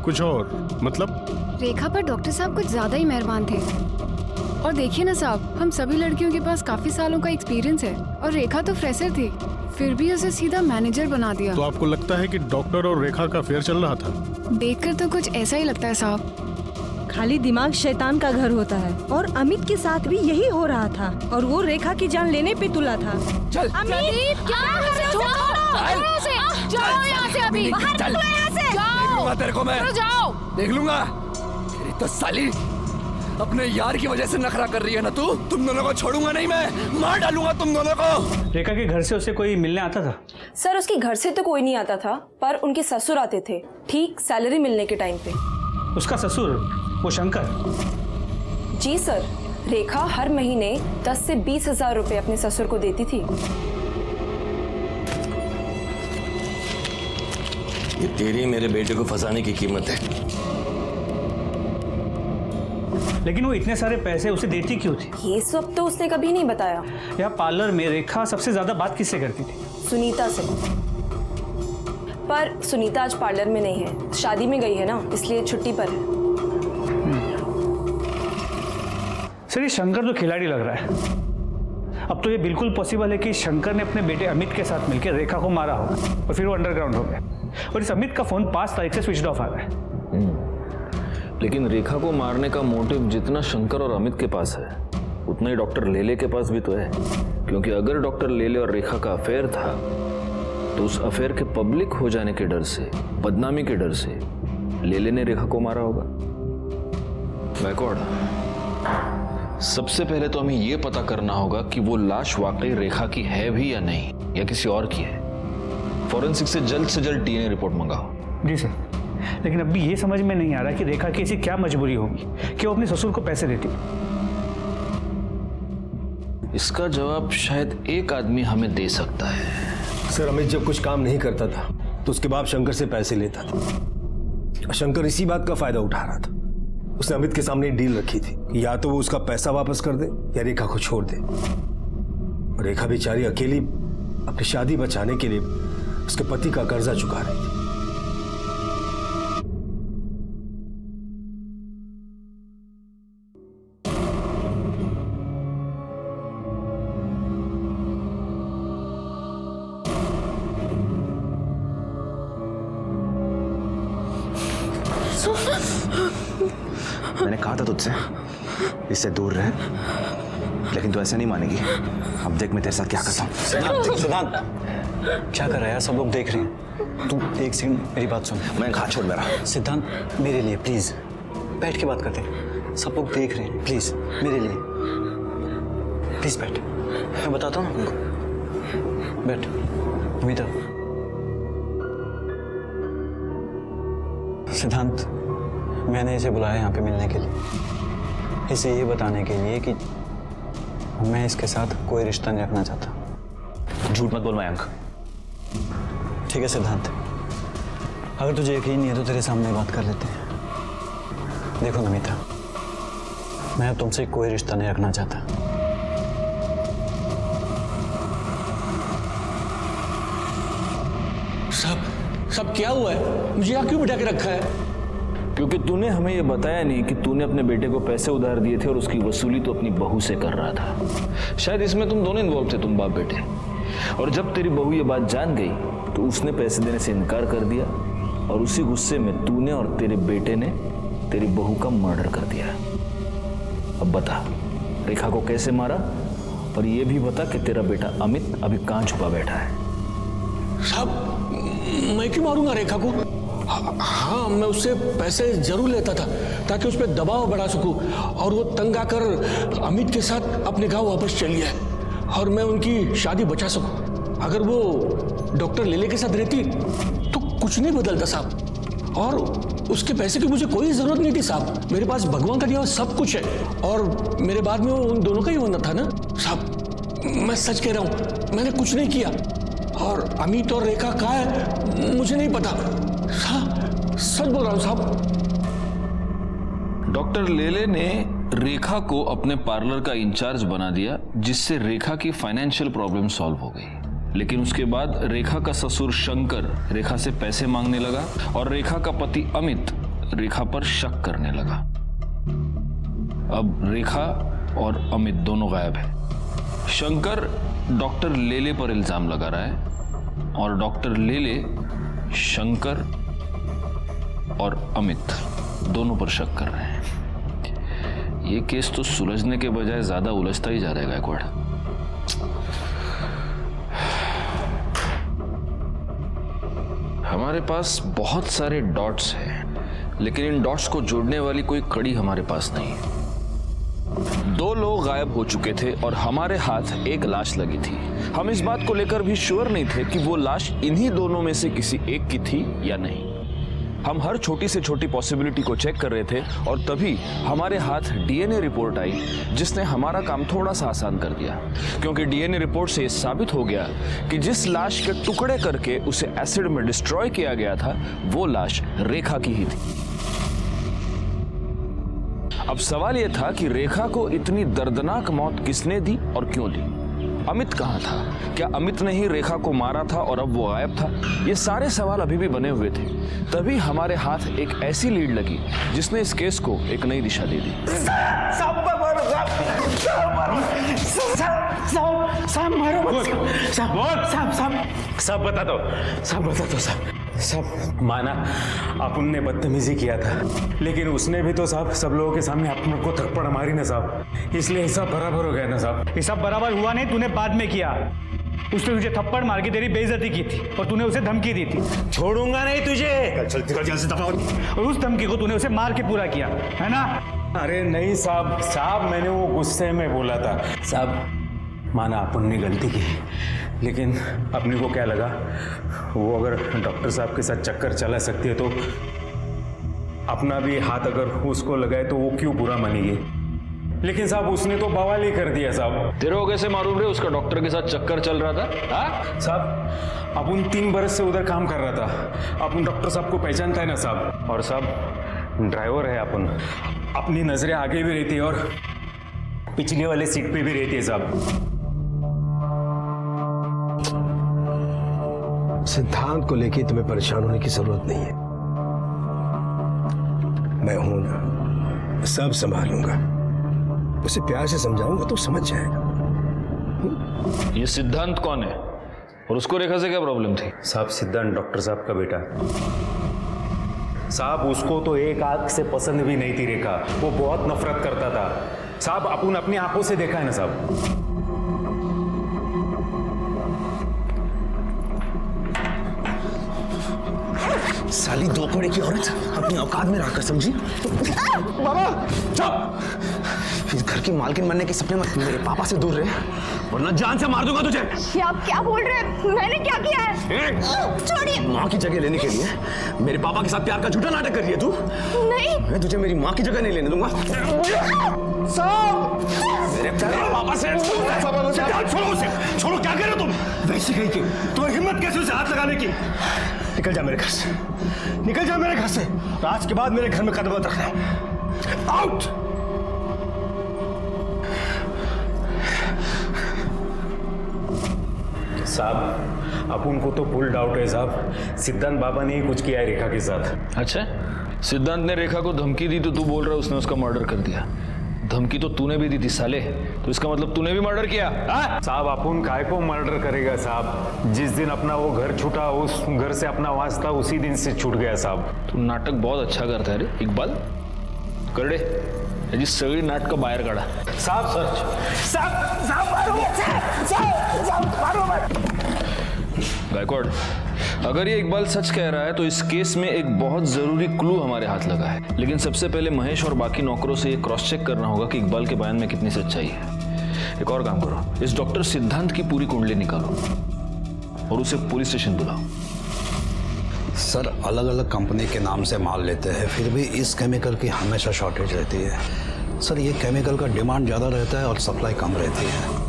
कुछ और मतलब? रेखा पर डॉक्टर साहब कुछ ज्यादा ही मेहरबान थे। और देखिए ना साहब, हम सभी लड़कियों के पास काफी सालों का एक्सपीरियंस है और रेखा तो फ्रेशर थी, फिर भी उसे सीधा मैनेजर बना दिया। तो आपको लगता है कि डॉक्टर और रेखा का अफेयर चल रहा था? देखकर तो कुछ ऐसा ही लगता है साहब। खाली दिमाग शैतान का घर होता है, और अमित के साथ भी यही हो रहा था, और वो रेखा की जान लेने पे तुला था। चल अमित, क्या कर रहे हो? जाओ यहाँ से, अभी बाहर निकलो यहाँ से। जाओ, तेरे को मैं जाओ, देख लूंगा। तेरी तो साली अपने यार की वजह से नखरा कर रही है ना तू। तुम दोनों को छोड़ूंगा नहीं मैं, मार डालूंगा तुम दोनों को। रेखा के घर से उसे कोई मिलने आता था? सर उसके घर से तो कोई नहीं आता था, पर उनके ससुर आते थे ठीक सैलरी मिलने के टाइम पे। उसका ससुर, वो शंकर? जी सर, रेखा हर महीने 10 से 20 हजार रुपए अपने ससुर को देती थी। ये तेरी मेरे बेटे को फंसाने की कीमत है। लेकिन वो इतने सारे पैसे उसे देती क्यों थी? ये सब तो उसने कभी नहीं बताया। यहाँ पार्लर में रेखा सबसे ज्यादा बात किससे करती थी? सुनीता से। पर सुनीता आज पार्लर में नहीं है, शादी में गई है ना, इसलिए छुट्टी पर है। सर ये शंकर तो खिलाड़ी लग रहा है। अब तो ये बिल्कुल पॉसिबल है कि शंकर ने अपने बेटे अमित के साथ मिलकर रेखा को मारा होगा और फिर वो अंडरग्राउंड हो गया। और इस अमित का फोन 5 तारीख से स्विच ऑफ आ रहा है। लेकिन रेखा को मारने का मोटिव जितना शंकर और अमित के पास है, उतना ही डॉक्टर लेले के पास भी तो है। क्योंकि अगर डॉक्टर लेले और रेखा का अफेयर था, तो उस अफेयर के पब्लिक हो जाने के डर से, बदनामी के डर से लेले ने रेखा को मारा होगा। बैकवर्ड, सबसे पहले तो हमें यह पता करना होगा कि वो लाश वाकई रेखा की है भी या नहीं, या किसी और की है। फॉरेंसिक से जल्द डीएनए रिपोर्ट मंगाओ। जी सर, लेकिन अब भी ये समझ में नहीं आ रहा कि रेखा की ऐसी क्या मजबूरी होगी कि वो अपने ससुर को पैसे देती। इसका जवाब शायद एक आदमी हमें दे सकता है। सर, अमित जब कुछ काम नहीं करता था तो उसके बाद शंकर से पैसे लेता था। शंकर इसी बात का फायदा उठा रहा था। उसने अमित के सामने डील रखी थी कि या तो वो उसका पैसा वापस कर दे या रेखा को छोड़ दे। रेखा बेचारी अकेली अपनी शादी बचाने के लिए उसके पति का कर्जा चुका रही थी। मैंने कहा था तुझसे इससे दूर रहे, लेकिन तू ऐसे नहीं मानेगी। अब देख मैं तेरे साथ क्या करता हूँ। सिद्धांत, क्या कर रहा है यार? सब लोग देख रहे हैं। तू एक सेकंड मेरी बात सुन। मैं हाथ छोड़ मेरा। सिद्धांत, मेरे लिए प्लीज बैठ के बात करते हैं। सब लोग देख रहे हैं, प्लीज मेरे लिए प्लीज बैठ। मैं बताता हूँ ना उनको। बैठ अमिता। सिद्धांत, मैंने इसे बुलाया यहाँ पे मिलने के लिए, इसे ये बताने के लिए कि मैं इसके साथ कोई रिश्ता नहीं रखना चाहता। झूठ मत बोल मयंक। ठीक है सिद्धांत, अगर तुझे यकीन नहीं है तो तेरे सामने बात कर लेते हैं। देखो नमिता, मैं अब तुमसे कोई रिश्ता नहीं रखना चाहता। सब क्या हुआ है? मुझे यहाँ क्यों बिठा के रखा है? क्योंकि तूने हमें यह बताया नहीं कि तूने अपने बेटे को पैसे उधार दिए थे और उसकी वसूली तो अपनी बहू से कर रहा था। शायद इसमें तुम दोनों इन्वॉल्व थे, तुम बाप बेटे। और जब तेरी बहू ये बात जान गई तो उसने पैसे देने से इनकार कर दिया, और उसी गुस्से में तूने और तेरे बेटे ने तेरी बहू का मर्डर कर दिया। अब बता, रेखा को कैसे मारा, और ये भी बता कि तेरा बेटा अमित अभी कहाँ छुपा बैठा है। साहब, मैं क्यों मारूंगा रेखा को? हाँ, मैं उससे पैसे जरूर लेता था ताकि उस पर दबाव बढ़ा सकूं, और वो तंग आकर अमित के साथ अपने गांव वापस चली है और मैं उनकी शादी बचा सकूं। अगर वो डॉक्टर लेले के साथ रहती तो कुछ नहीं बदलता साहब, और उसके पैसे की मुझे कोई जरूरत नहीं थी साहब। मेरे पास भगवान का दिया हुआ सब कुछ है, और मेरे बाद में वो उन दोनों का ही होना था ना साहब। मैं सच कह रहा हूँ, मैंने कुछ नहीं किया, और अमित और रेखा कहाँ है मुझे नहीं पता। सच बोल रहा हूं साहब। डॉक्टर लेले ने रेखा को अपने पार्लर का इंचार्ज बना दिया, जिससे रेखा की फाइनेंशियल प्रॉब्लम सॉल्व हो गई। लेकिन उसके बाद रेखा का ससुर शंकर रेखा से पैसे मांगने लगा और रेखा का पति अमित रेखा पर शक करने लगा। अब रेखा और अमित दोनों गायब है। शंकर डॉक्टर लेले पर इल्जाम लगा रहा है और डॉक्टर लेले शंकर और अमित दोनों पर शक कर रहे हैं। ये केस तो सुलझने के बजाय ज्यादा उलझता ही जा रहा है गायकवाड़। हमारे पास बहुत सारे डॉट्स हैं, लेकिन इन डॉट्स को जोड़ने वाली कोई कड़ी हमारे पास नहीं है। 2 लोग गायब हो चुके थे और हमारे हाथ एक लाश लगी थी। हम इस बात को लेकर भी श्योर नहीं थे कि वो लाश इन्हीं दोनों में से किसी एक की थी या नहीं। हम हर छोटी से छोटी पॉसिबिलिटी को चेक कर रहे थे और तभी हमारे हाथ डीएनए रिपोर्ट आई, जिसने हमारा काम थोड़ा सा आसान कर दिया, क्योंकि डीएनए रिपोर्ट से ये साबित हो गया कि जिस लाश के टुकड़े करके उसे एसिड में डिस्ट्रॉय किया गया था वो लाश रेखा की ही थी। अब सवाल यह था कि रेखा को इतनी दर्दनाक मौत किसने दी और क्यों दी? अमित कहां था? क्या अमित ने ही रेखा को मारा था और अब वो गायब था? ये सारे सवाल अभी भी बने हुए थे। तभी हमारे हाथ एक ऐसी लीड लगी जिसने इस केस को एक नई दिशा दे दी। सब बता दो सब माना अपन ने बदतमीजी किया था, लेकिन उसने भी तो साहब सब लोगों के सामने अपने को थप्पड़ मारी ना साहब, इसलिए हिसाब बराबर हो गया ना साहब। हिसाब बराबर हुआ नहीं, तूने बाद में किया। उसने तुझे थप्पड़ मार के तेरी बेइज्जती की थी और तूने उसे धमकी दी थी। छोड़ूंगा नहीं तुझे, चल जल्दी से दफा। और उस धमकी को तूने उसे मार के पूरा किया है ना? अरे नहीं साहब मैंने वो गुस्से में बोला था साहब। माना अपन ने गलती की, लेकिन अपने को क्या लगा वो अगर डॉक्टर साहब के साथ चक्कर चला सकती है तो अपना भी हाथ अगर उसको लगाए तो वो क्यों बुरा मानेगी। लेकिन साहब उसने तो बवाल ही कर दिया साहब। तेरे को कैसे मालूम रे उसका डॉक्टर के साथ चक्कर चल रहा था? हाँ साहब अपन 3 बरस से उधर काम कर रहा था, अपन डॉक्टर साहब को पहचानता है ना साहब। और साहब ड्राइवर है अपन, अपनी नजरें आगे भी रहती है और पिछले वाले सीट पे भी रहती है साहब। सिद्धांत को लेके तुम्हें परेशान होने की जरूरत नहीं है, मैं हूं ना, सब संभालूंगा। उसे प्यार से समझाऊंगा तो समझ जाएगा। ये सिद्धांत कौन है और उसको रेखा से क्या प्रॉब्लम थी? साहब सिद्धांत डॉक्टर साहब का बेटा साहब। उसको तो एक आंख से पसंद भी नहीं थी रेखा, वो बहुत नफरत करता था साहब। अपन अपनी आंखों से देखा है ना साहब। साली 2 करोड़ की औरत अपनी औकात में रहकर, समझी? बाबा चुप। इस घर की मालकिन बनने के सपने में मेरे पापा से दूर रहे, वरना जान से मार दूंगा तुझे। ये आप क्या बोल रहे हैं? मैंने क्या किया है? छोड़िए। माँ की जगह लेने के लिए मेरे पापा के साथ प्यार का झूठा नाटक कर रही है तू? नहीं, मैं तुझे मेरी माँ की जगह नहीं लेने दूंगा। मेरे पापा से छोड़ो उसे, छोड़ो। क्या कर रहे हो तुम? वैसे कहीं की तुम्हें हिम्मत कैसे उसे हाथ लगाने की? निकल जा मेरे घर से, निकल जा मेरे घर से। आज के बाद मेरे घर में कदम मत रखना। आउट। साहब अपन को तो फुल डाउट है साहब, सिद्धांत बाबा ने ही कुछ किया है रेखा के साथ। अच्छा, सिद्धांत ने रेखा को धमकी दी तो तू बोल रहा है उसने उसका मर्डर कर दिया? धमकी तो तूने भी दी थी साले, तो इसका मतलब तूने भी मर्डर किया? साहब अपन काय को मर्डर करेगा साहब? जिस दिन अपना वो घर छूटा, उस घर से अपना वास्ता उसी दिन से छूट गया साहब। तू नाटक बहुत अच्छा करता है रे इकबाल। करडे याची सगळी नाटकं बाहेर काढा। साहब साहब मारो गायकवाड़, अगर ये इकबाल सच कह रहा है तो इस केस में एक बहुत जरूरी क्लू हमारे हाथ लगा है। लेकिन सबसे पहले महेश और बाकी नौकरों से ये क्रॉस चेक करना होगा कि इकबाल के बयान में कितनी सच्चाई है। एक और काम करो, इस डॉक्टर सिद्धांत की पूरी कुंडली निकालो और उसे पुलिस स्टेशन बुलाओ। सर अलग अलग कंपनी के नाम से माल लेते हैं, फिर भी इस केमिकल की हमेशा शॉर्टेज रहती है। सर ये केमिकल का डिमांड ज़्यादा रहता है और सप्लाई कम रहती है।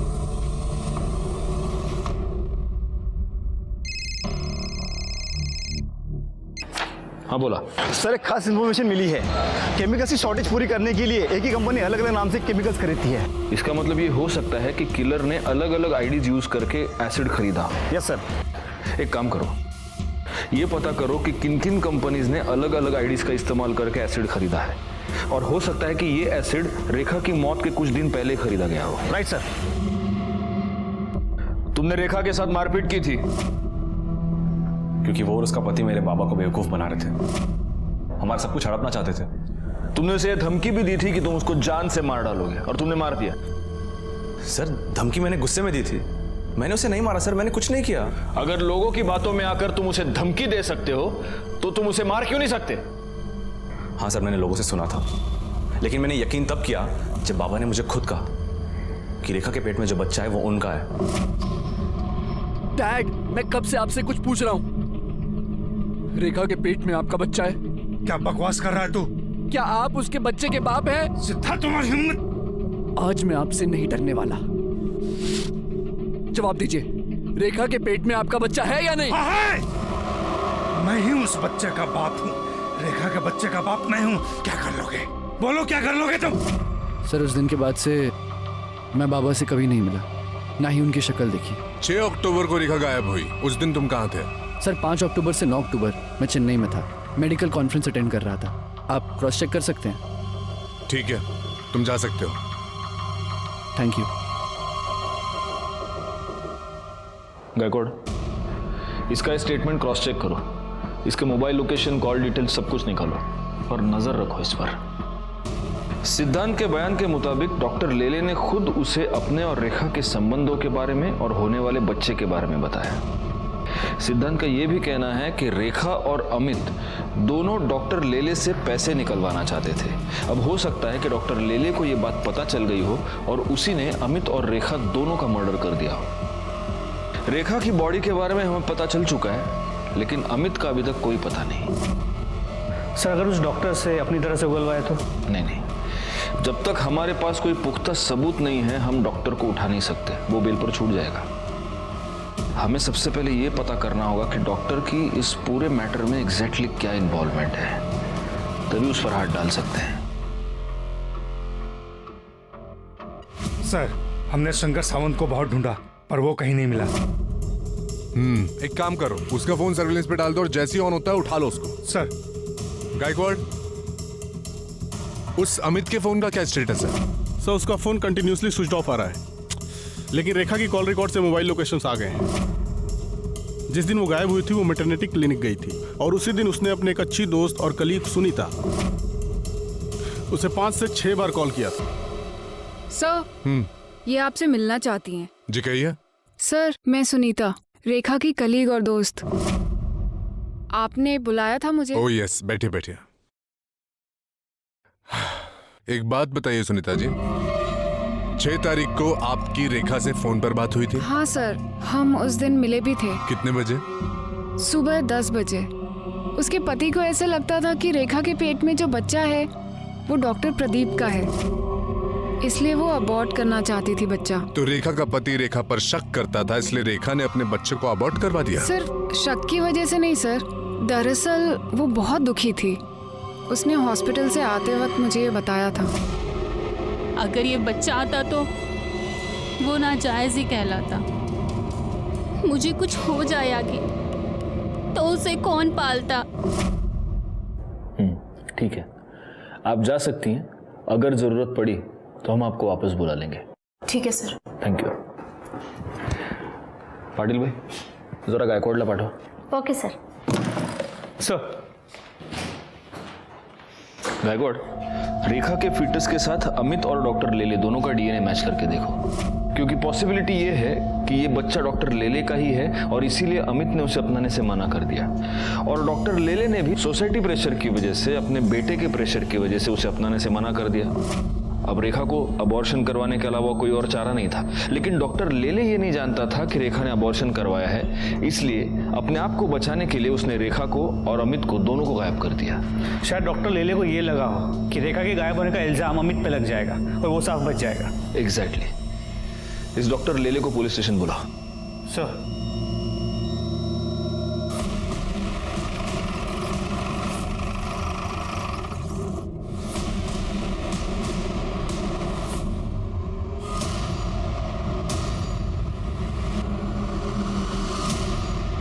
हाँ हाँ बोला। सर एक खास इन्फॉर्मेशन मिली है। केमिकल्स की शॉर्टेज पूरी करने के लिए एक ही कंपनी अलग अलग नाम से केमिकल्स खरीदती है। इसका मतलब ये हो सकता है कि किलर ने अलग अलग आईडीज यूज करके एसिड खरीदा। Yes sir. एक काम करो, ये पता करो कि किन किन कंपनीज ने अलग अलग आईडीज का इस्तेमाल करके एसिड खरीदा है, और हो सकता है कि ये एसिड रेखा की मौत के कुछ दिन पहले खरीदा गया हो। Right sir. तुमने रेखा के साथ मारपीट की थी क्योंकि वो और उसका पति मेरे बाबा को बेवकूफ बना रहे थे, हमारा सब कुछ हड़पना चाहते थे। तुमने उसे धमकी भी दी थी कि तुम उसको जान से मार डालोगे, और तुमने मार दिया। सर धमकी मैंने गुस्से में दी थी, मैंने उसे नहीं मारा सर, मैंने कुछ नहीं किया। अगर लोगों की बातों में आकर तुम उसे धमकी दे सकते हो तो तुम उसे मार क्यों नहीं सकते? हाँ सर, मैंने लोगों से सुना था, लेकिन मैंने यकीन तब किया जब बाबा ने मुझे खुद कहा कि रेखा के पेट में जो बच्चा है वो उनका है। डैड, मैं कब से आपसे कुछ पूछ रहा हूँ। रेखा के पेट में आपका बच्चा है। क्या बकवास कर रहा है तू? क्या आप उसके बच्चे के बाप हैं? सिद्धार्थ, तुम्हारी हिम्मत! आज मैं आपसे नहीं डरने वाला। जवाब दीजिए, रेखा के पेट में आपका बच्चा है या नहीं? हाँ है। मैं ही उस बच्चे का बाप हूँ, रेखा के बच्चे का बाप मैं हूँ। क्या कर लोगे? बोलो क्या कर लोगे तुम? सर उस दिन के बाद से मैं बाबा से कभी नहीं मिला, ना ही उनकी शक्ल देखी। 6 अक्टूबर को रेखा गायब हुई, उस दिन तुम कहाँ थे? सर 5 अक्टूबर से 9 अक्टूबर मैं चेन्नई में था, मेडिकल कॉन्फ्रेंस अटेंड कर रहा था। आप क्रॉस चेक कर सकते हैं। ठीक है, तुम जा सकते हो। Thank you. गायकवाड़, इसका स्टेटमेंट क्रॉस चेक करो, इसके मोबाइल लोकेशन, कॉल डिटेल सब कुछ निकालो और नजर रखो इस पर। सिद्धांत के बयान के मुताबिक डॉक्टर लेले ने खुद उसे अपने और रेखा के संबंधों के बारे में और होने वाले बच्चे के बारे में बताया। सिद्धांत का यह भी कहना है कि रेखा और अमित दोनों डॉक्टर लेले से पैसे निकलवाना चाहते थे। अब हो सकता है कि डॉक्टर लेले को यह बात पता चल गई हो और उसी ने अमित और रेखा दोनों का मर्डर कर दिया हो। रेखा की बॉडी के बारे में हमें पता चल चुका है, लेकिन अमित का अभी तक कोई पता नहीं। सर अगर उस डॉक्टर से अपनी तरह से उगलवाए तो? नहीं, जब तक हमारे पास कोई पुख्ता सबूत नहीं है हम डॉक्टर को उठा नहीं सकते, वो बेल पर छूट जाएगा। हमें सबसे पहले ये पता करना होगा कि डॉक्टर की इस पूरे मैटर में एग्जैक्टली क्या इन्वॉल्वमेंट है, तभी उस पर हाथ डाल सकते हैं। सर हमने शंकर सावंत को बहुत ढूंढा पर वो कहीं नहीं मिला। एक काम करो, उसका फोन सर्विलेंस पे डाल दो और जैसे ही ऑन होता है उठा लो उसको। सर। गायकवाड़, उस अमित के फोन का क्या स्टेटस है? सर उसका फोन कंटिन्यूसली स्विच ऑफ आ रहा है, लेकिन रेखा की कॉल रिकॉर्ड से मोबाइल लोकेशंस आ गए हैं। जिस दिन वो गायब हुई थी वो मैटरनिटी क्लिनिक गई थी, और उसी दिन उसने अपने एक अच्छी दोस्त और कलीग सुनीता उसे 5 से 6 बार कॉल किया था। सर ये आपसे मिलना चाहती हैं। जी कहिए। सर मैं सुनीता, रेखा की कलीग और दोस्त। आपने बुलाया था मुझे? ओह यस, बैठिए बैठिए। एक बात बताइए सुनीता जी, 6 तारीख को आपकी रेखा से फोन पर बात हुई थी? हाँ सर, हम उस दिन मिले भी थे। कितने बजे? सुबह 10 बजे। उसके पति को ऐसा लगता था कि रेखा के पेट में जो बच्चा है वो डॉक्टर प्रदीप का है, इसलिए वो अबॉर्ट करना चाहती थी बच्चा। तो रेखा का पति रेखा पर शक करता था, इसलिए रेखा ने अपने बच्चे को अबॉर्ट करवा दिया? सर शक की वजह से नहीं सर, दरअसल वो बहुत दुखी थी। उसने हॉस्पिटल से आते वक्त मुझे ये बताया था। अगर ये बच्चा आता तो वो नाजायज ही कहलाता। मुझे कुछ हो जाए आगे तो उसे कौन पालता? ठीक है, आप जा सकती हैं। अगर जरूरत पड़ी तो हम आपको वापस बुला लेंगे। ठीक है सर। Thank you. पाटिल भाई जरा गायकवाड़ला पाठव। Okay sir. सर। गायकवाड़, रेखा के फीटस के साथ अमित और डॉक्टर लेले दोनों का डीएनए मैच करके देखो, क्योंकि पॉसिबिलिटी ये है कि ये बच्चा डॉक्टर लेले का ही है और इसीलिए अमित ने उसे अपनाने से मना कर दिया, और डॉक्टर लेले ने भी सोसाइटी प्रेशर की वजह से, अपने बेटे के प्रेशर की वजह से उसे अपनाने से मना कर दिया। अब रेखा को अबॉर्शन करवाने के अलावा कोई और चारा नहीं था, लेकिन डॉक्टर लेले ये नहीं जानता था कि रेखा ने अबॉर्शन करवाया है, इसलिए अपने आप को बचाने के लिए उसने रेखा को और अमित को दोनों को गायब कर दिया। शायद डॉक्टर लेले को ये लगा हो कि रेखा के गायब होने का इल्जाम अमित पे लग जाएगा और वो साफ बच जाएगा। एग्जैक्टली। इस डॉक्टर लेले को पुलिस स्टेशन बुला। सर।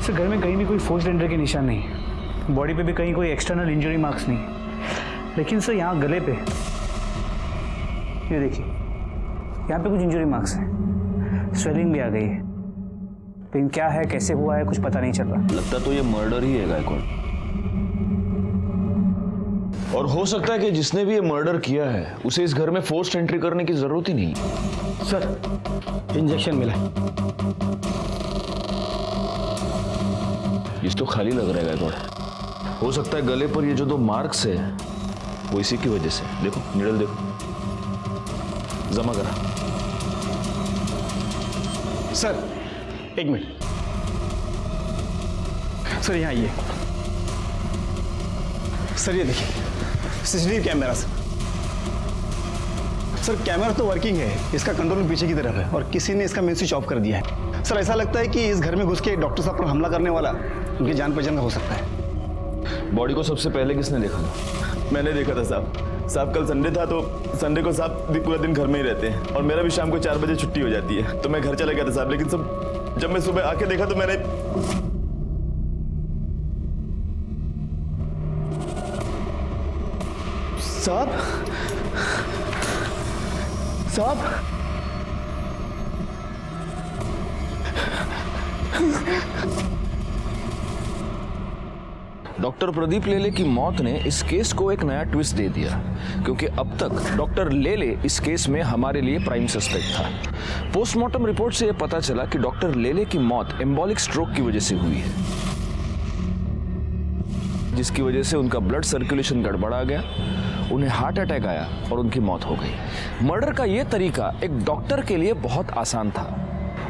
सर घर में कहीं भी कोई फोर्स्ड एंट्री के निशान नहीं, बॉडी पे भी कहीं कोई एक्सटर्नल इंजरी मार्क्स नहीं, लेकिन सर यहाँ गले पे ये देखिए, यहाँ पे कुछ इंजरी मार्क्स हैं, स्वेलिंग भी आ गई है, लेकिन क्या है कैसे हुआ है कुछ पता नहीं चल रहा। लगता तो ये मर्डर ही है गायकवाड़, और हो सकता है कि जिसने भी ये मर्डर किया है उसे इस घर में फोर्स्ड एंट्री करने की जरूरत ही नहीं। सर इंजेक्शन मिला है। इस तो खाली लग रहा है गायकवाड़, हो सकता है गले पर ये जो 2 मार्क्स है वो इसी की वजह से। देखो निडल देखो, जमा करा। सर 1 मिनट सर, यहाँ आइए सर, ये देखिए सीसीटीवी कैमरा सर, कैमरा तो वर्किंग है, इसका कंट्रोल पीछे की तरफ है और किसी ने इसका मेन स्विच ऑफ कर दिया है। सर ऐसा लगता है कि इस घर में घुस के डॉक्टर साहब पर हमला करने वाला उनकी जान पहचान का हो सकता है। बॉडी को सबसे पहले किसने देखा था? मैंने देखा था साहब, कल संडे था तो संडे को साहब पूरा दिन घर में ही रहते हैं और मेरा भी शाम को 4 बजे छुट्टी हो जाती है, तो मैं घर चला गया था साहब, लेकिन सब जब मैं सुबह आके देखा तो मैंने साहब डॉक्टर प्रदीप लेले की मौत ने इस केस को एक नया ट्विस्ट दे दिया, क्योंकि अब तक डॉक्टर लेले इस केस में हमारे लिए प्राइम सस्पेक्ट था। पोस्टमार्टम रिपोर्ट से यह पता चला कि डॉक्टर लेले की मौत एम्बोलिक स्ट्रोक की वजह से हुई है, जिसकी वजह से उनका ब्लड सर्कुलेशन गड़बड़ा गया, उन्हें हार्ट अटैक आया और उनकी मौत हो गई। मर्डर का यह तरीका एक डॉक्टर के लिए बहुत आसान था,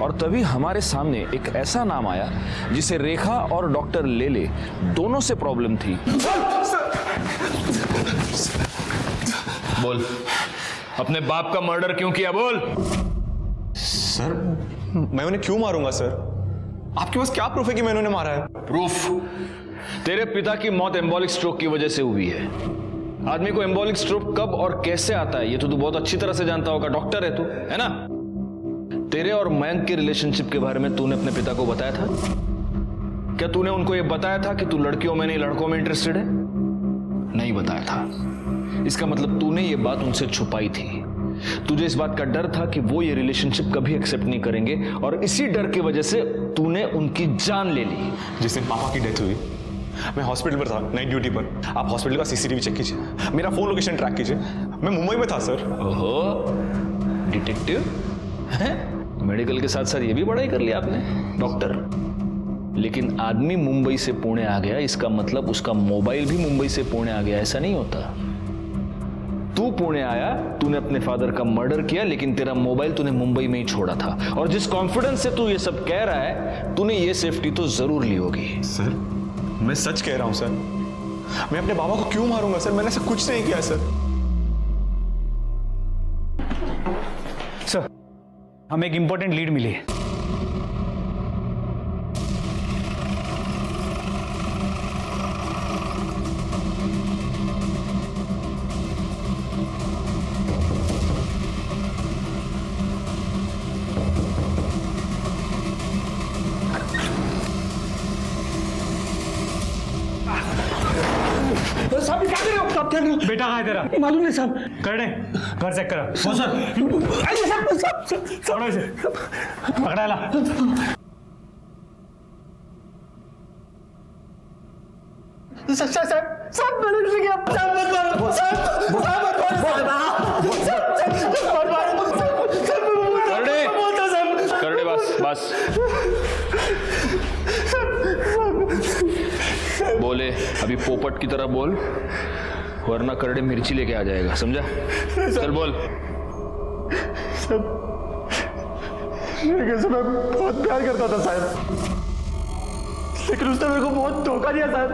और तभी हमारे सामने एक ऐसा नाम आया जिसे रेखा और डॉक्टर लेले दोनों से प्रॉब्लम थी। बोल, अपने बाप का मर्डर क्यों किया? बोल। सर मैं उन्हें क्यों मारूंगा सर? आपके पास क्या प्रूफ है कि मैंने उन्हें मारा है? प्रूफ? तेरे पिता की मौत एम्बोलिक स्ट्रोक की वजह से हुई है। आदमी को एम्बोलिक स्ट्रोक कब और कैसे आता है ये तो तू बहुत अच्छी तरह से जानता होगा, डॉक्टर है तू, है ना? तेरे और मयंक के रिलेशनशिप के बारे में तूने अपने पिता को बताया था? क्या तूने उनको यह बताया था कि तू लड़कियों में नहीं लड़कों में इंटरेस्टेड है? नहीं बताया था। इसका मतलब तूने ये बात उनसे छुपाई थी। तुझे इस बात का डर था कि वो ये रिलेशनशिप कभी एक्सेप्ट नहीं करेंगे, और इसी डर की वजह से तूने उनकी जान ले ली। जिस दिन पापा की डेथ हुई मैं हॉस्पिटल पर था, नाइट ड्यूटी पर। आप हॉस्पिटल का सीसीटीवी चेक कीजिए, मेरा फोन लोकेशन ट्रैक कीजिए, मैं मुंबई में था सर। ओहो, डिटेक्टिव हैं? मेडिकल के साथ साथ ये भी पढ़ाई कर लिया आपने, डॉक्टर। लेकिन आदमी मुंबई से पुणे आ गया, इसका मतलब उसका मोबाइल भी मुंबई से पुणे आ गया, ऐसा नहीं होता। तू पुणे आया, तूने अपने फादर का मर्डर किया, लेकिन तेरा मोबाइल तूने मुंबई में ही छोड़ा था, और जिस कॉन्फिडेंस से तू ये सब कह रहा है, तूने ये सेफ्टी तो जरूर ली होगी। सर मैं सच कह रहा हूं सर, मैं अपने बाबा को क्यों मारूंगा सर? मैंने ऐसा कुछ नहीं किया सर। सर हमें एक इंपॉर्टेंट लीड मिली है। साहब क्या कर रहे हो? साहब क्या कर रहे हो? बेटा कहाँ है तेरा? मालूम नहीं साहब। कर दे, घर चेक करा। वो सर पकड़ो इसे, पकड़ा ला। साहब मैंने कुछ नहीं किया। साहब मत मारो, साहब करने बस बोले, अभी पोपट की तरह बोल, वरना करड़े मिर्ची लेके आ जाएगा, समझा? चल बोल। मैं बहुत प्यार करता था साहब, लेकिन उसने मेरे को बहुत धोखा दिया साहब।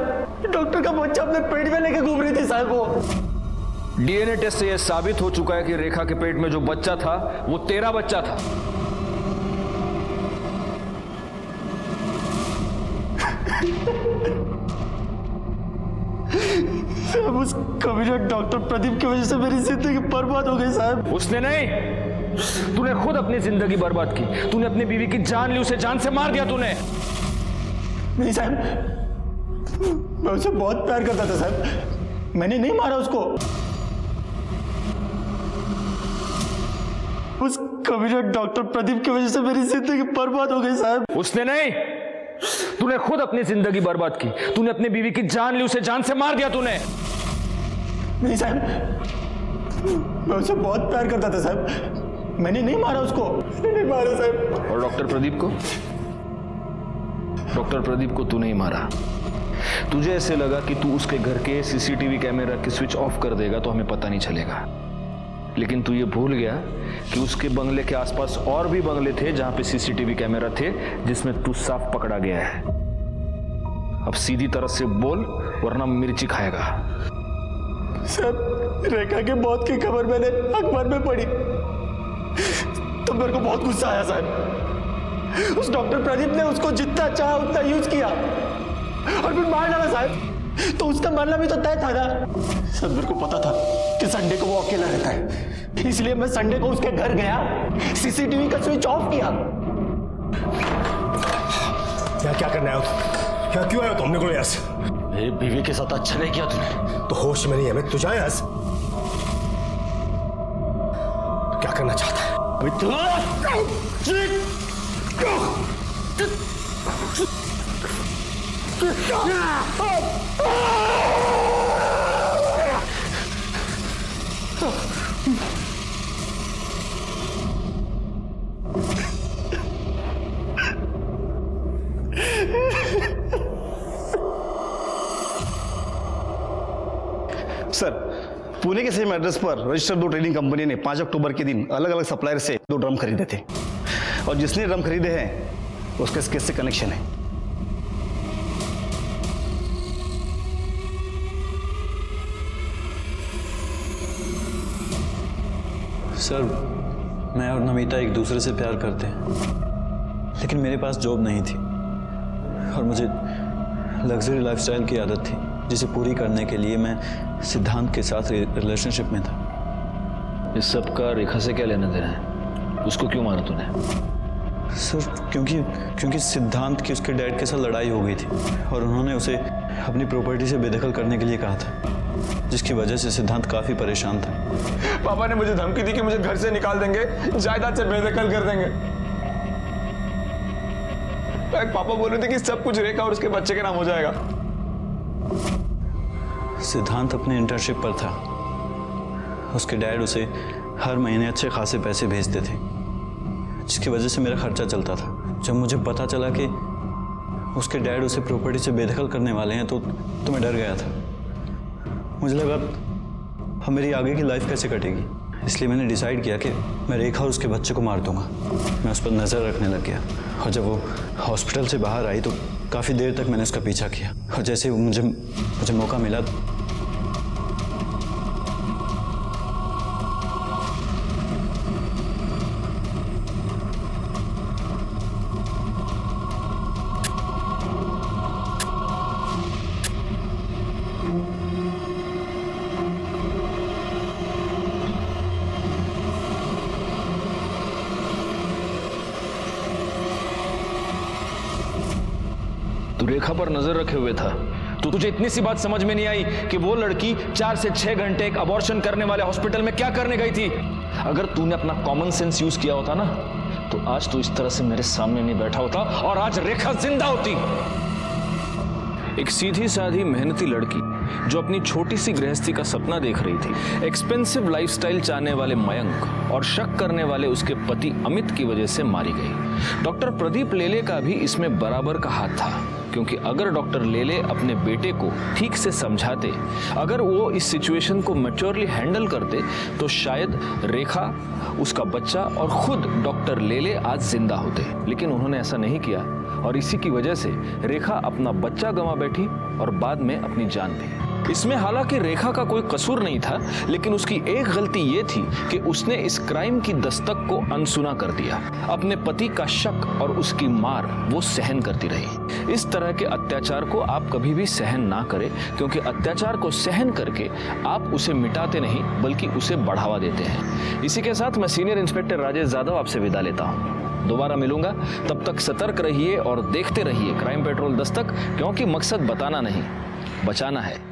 डॉक्टर का बच्चा अपने पेट में लेके घूम रही थी साहब। वो डीएनए टेस्ट से यह साबित हो चुका है कि रेखा के पेट में जो बच्चा था वो तेरा बच्चा था। साहब उस कमीना डॉक्टर प्रदीप की वजह से मेरी जिंदगी बर्बाद हो गई साहब। उसने नहीं, तूने खुद अपनी जिंदगी बर्बाद की। तूने अपनी बीवी की जान ली, उसे जान से मार दिया तूने। नहीं साहब, मैं उसे बहुत प्यार करता था साहब, मैंने नहीं मारा उसको। उस कमीना डॉक्टर प्रदीप की वजह से मेरी जिंदगी बर्बाद हो गई साहब। उसने नहीं, तूने खुद अपनी जिंदगी बर्बाद की। तूने अपनी बीवी की जान ली, उसे जान से मार दिया तूने। नहीं साहब, मैं उसे बहुत प्यार करता था साहब, मैंने नहीं मारा उसको, नहीं मारा साहब। और डॉक्टर प्रदीप को? डॉक्टर प्रदीप को तू नहीं मारा। तुझे ऐसे लगा कि तू उसके घर के सीसीटीवी कैमरा की स्विच ऑफ कर देगा तो हमें पता नहीं चलेगा, लेकिन तू ये भूल गया कि उसके बंगले के आसपास और भी बंगले थे जहां पे सीसीटीवी कैमरा थे, जिसमें तू साफ पकड़ा गया है। अब सीधी तरह से बोल, वरना मिर्ची खाएगा। साहब, रेखा की मौत की खबर मैंने अखबार में पढ़ी तो मेरे को बहुत गुस्सा आया साहब। उस डॉक्टर प्रदीप ने उसको जितना चाहा उतना यूज किया और फिर मार डाला साहब। तो उसका मरना भी तो तय था ना। सब मेरे को पता था कि संडे को वो अकेला रहता है, इसलिए मैं संडे को उसके घर गया, सीसीटीवी का स्विच ऑफ किया। क्या करना है? क्या क्यों आया तुमने को यहाँ से? मेरी बीवी के साथ अच्छा नहीं किया तूने। तो होश में नहीं है मैं, तू जा यहाँ से। क्या करना चाहता है? अभी सर, पुणे के सेम एड्रेस पर रजिस्टर्ड 2 ट्रेडिंग कंपनी ने 5 अक्टूबर के दिन अलग अलग सप्लायर से 2 ड्रम खरीदे थे, और जिसने ड्रम खरीदे हैं उसके इस केस से कनेक्शन है। सर, मैं और नमिता एक दूसरे से प्यार करते हैं, लेकिन मेरे पास जॉब नहीं थी और मुझे लग्जरी लाइफस्टाइल की आदत थी, जिसे पूरी करने के लिए मैं सिद्धांत के साथ रिलेशनशिप में था। इस सब का रेखा से क्या लेना देना है? उसको क्यों मारा तूने? सर, क्योंकि सिद्धांत की उसके डैड के साथ लड़ाई हो गई थी और उन्होंने उसे अपनी प्रॉपर्टी से बेदखल करने के लिए कहा था, जिसकी वजह से सिद्धांत काफी परेशान था। पापा ने मुझे धमकी दी कि मुझे घर से निकाल देंगे, जायदाद से बेदखल कर देंगे। पापा बोल रहे थे कि सब कुछ रेखा और उसके बच्चे के नाम हो जाएगा। सिद्धांत अपने इंटर्नशिप पर था। उसके डैड उसे हर महीने अच्छे खासे पैसे भेजते थे, जिसकी वजह से मेरा खर्चा चलता था। जब मुझे पता चला कि उसके डैड उसे प्रॉपर्टी से बेदखल करने वाले हैं तो मैं डर गया था। मुझे लगा अब मेरी आगे की लाइफ कैसे कटेगी, इसलिए मैंने डिसाइड किया कि मैं रेखा और उसके बच्चे को मार दूंगा। मैं उस पर नज़र रखने लग गया और जब वो हॉस्पिटल से बाहर आई तो काफ़ी देर तक मैंने उसका पीछा किया और जैसे मुझे मौका मिला तू रेखा पर नजर रखे हुए था, तो तुझे इतनी सी बात समझ में नहीं आई कि वो लड़की 4 से 6 घंटे एक अबॉर्शन करने वाले हॉस्पिटल में क्या करने गई थी? अगर तूने अपना कॉमन सेंस यूज किया होता ना, तो आज तू इस तरह से मेरे सामने नहीं बैठा होता और आज रेखा जिंदा होती। एक सीधी साधी मेहनती लड़की जो अपनी छोटी सी गृहस्थी का सपना देख रही थी, एक्सपेंसिव लाइफस्टाइल चाहने वाले मयंक और शक करने वाले उसके पति अमित की वजह से मारी गई। डॉक्टर प्रदीप लेले का भी इसमें बराबर का हाथ था, क्योंकि अगर डॉक्टर लेले अपने बेटे को ठीक से समझाते, अगर वो इस सिचुएशन को मैच्योरली हैंडल करते, तो शायद रेखा, उसका बच्चा और खुद डॉक्टर लेले आज जिंदा होते। लेकिन उन्होंने ऐसा नहीं किया और इसी की वजह से रेखा अपना बच्चा गंवा बैठी और बाद में अपनी जान भी। इसमें हालांकि रेखा का कोई कसूर नहीं था, लेकिन उसकी एक गलती ये थी कि उसने इस क्राइम की दस्तक को अनसुना कर दिया। अपने पति का शक और उसकी मार वो सहन करती रही। इस तरह के अत्याचार को आप कभी भी सहन ना करें, क्योंकि अत्याचार को सहन करके आप उसे मिटाते नहीं बल्कि उसे बढ़ावा देते हैं। इसी के साथ मैं सीनियर इंस्पेक्टर राजेश यादव आपसे विदा लेता हूँ। दोबारा मिलूंगा, तब तक सतर्क रहिए और देखते रहिए क्राइम पेट्रोल दस्तक, क्योंकि मकसद बताना नहीं, बचाना है।